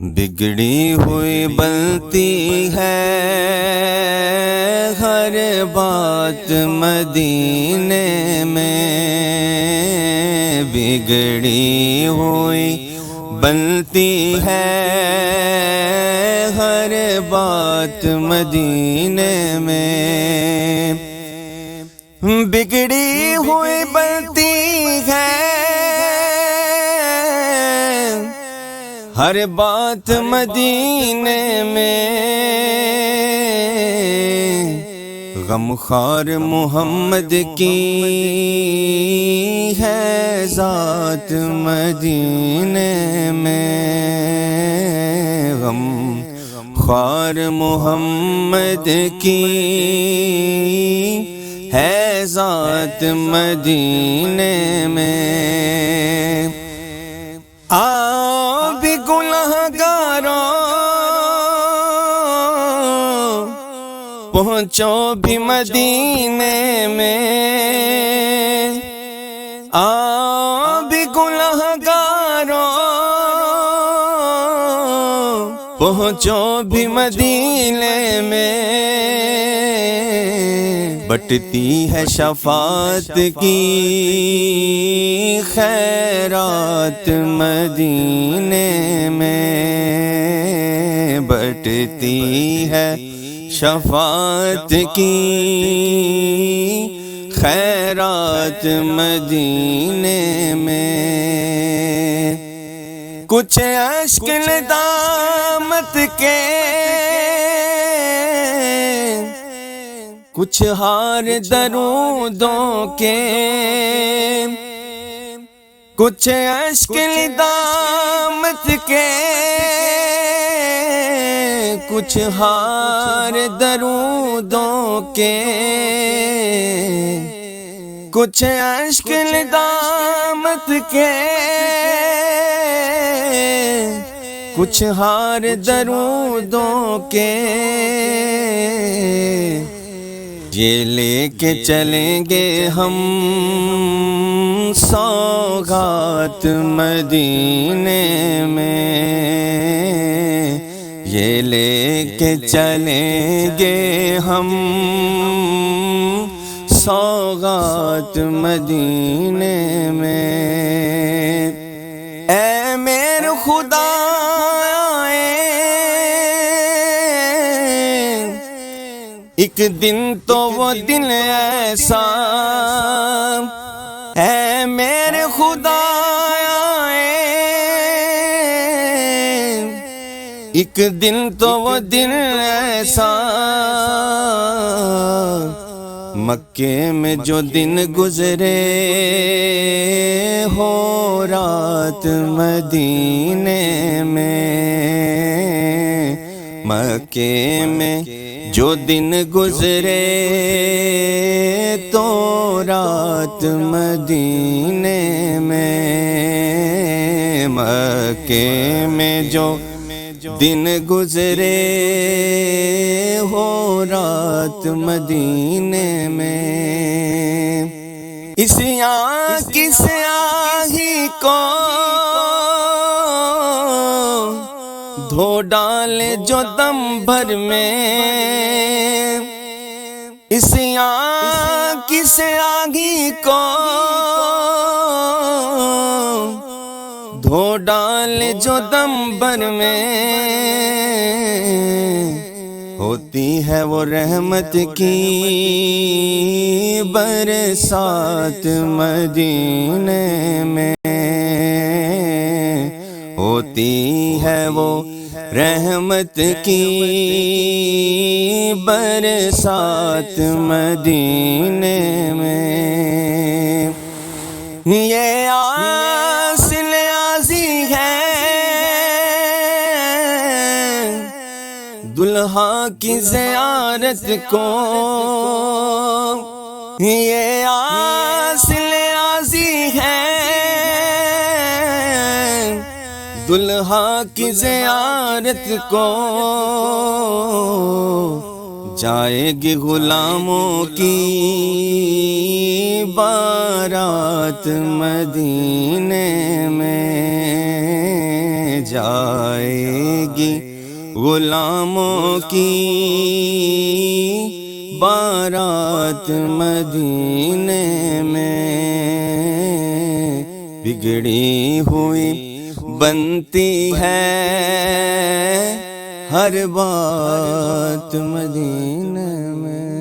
بگڑی ہوئی بنتی ہے ہر بات مدینے میں، بگڑی ہوئی بنتی ہے ہر بات مدینے میں، بگڑی ہوئی بنتی ہے ہر بات مدینے میں، غم خوار محمد کی ہے ذات مدینے میں، غم خوار محمد کی ہے ذات مدینے میں۔ آؤ بھی گنہگاروں پہنچو بھی مدینے میں، آؤ بھی گنہگاروں پہنچو بھی مدینے میں، بٹتی ہے شفاعت کی خیرات مدینے میں، بٹتی ہے شفاعت کی خیرات مدینے میں، کچھ اشک ندامت کے کچھ ہار درودوں کے، کچھ اشک ندامت کے کچھ ہار درودوں کے، کچھ اشک ندامت کے کچھ ہار درودوں کے، یہ لے کے چلیں گے ہم سوغات مدینے میں، یہ لے کے چلیں گے ہم سوغات مدینے میں۔ اے میرے خدا ایک دن تو وہ دن ایسا، اے میرے خدا ایک دن تو وہ دن ایسا، مکے میں جو دن گزرے ہو رات مدینے میں، مکے میں جو دن گزرے تو رات مدینے میں، مکے میں جو دن گزرے ہو رات مدینے میں، اس آنکھ کی سیاہی کو دھو ڈالے جو دم بھر میں، اس آنکھ کی سیاہی کو دھو ڈالے جو دم بھر میں، ہوتی ہے وہ رحمت کی برسات مدینے میں، ہوتی ہے وہ رحمت کی برسات مدینے میں، یہ آس نیازی ہے دلہا کی زیارت کو، یہ آس نیازی ہے دلہا کی زیارت کو، جائے گی غلاموں کی بارات مدینے میں، جائے گی غلاموں کی بارات مدینے میں، بگڑی ہوئی بنتی ہے ہر بات مدینے میں۔